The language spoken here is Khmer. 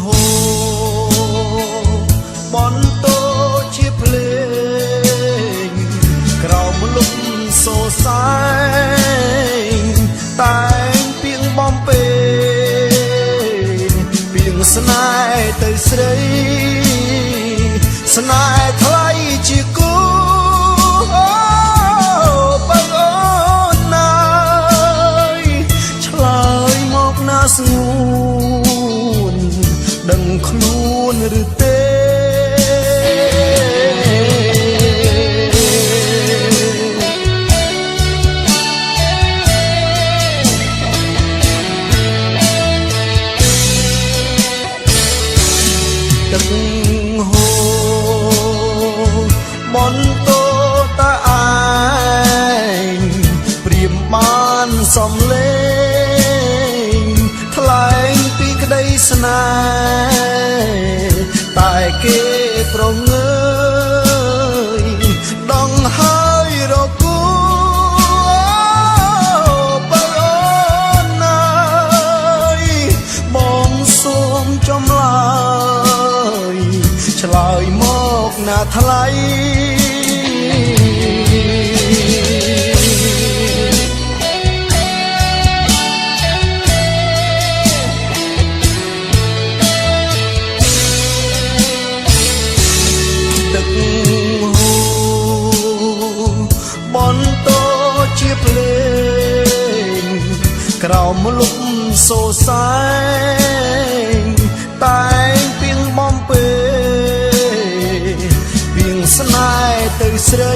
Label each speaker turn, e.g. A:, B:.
A: ហូបនតូជាភ្លេងក្រោមលុបសូសែងតែងពីងបំពេពីងស្នេហ៍ទៅស្រីស្នេហ៍ថ្លៃជាគូបងអូនណាយឆ្លើយមកណាស្ងួនដឹងខ្លួនឬទេទឹកហូបនតូតាឯងព្រៀមបានសំលេងថ្លែងពីក្តីស្នេហ៍តែគេប្រងើយដងហើយរគូបងអូនណាយបងសូមចម្លើយឆ្លើយមកណាថ្លៃទឹកហូបនតូជាភ្លេងក្រោមលុបសូសែងតែងពីងបំពេពីងស្នេហ៍ទៅស្រី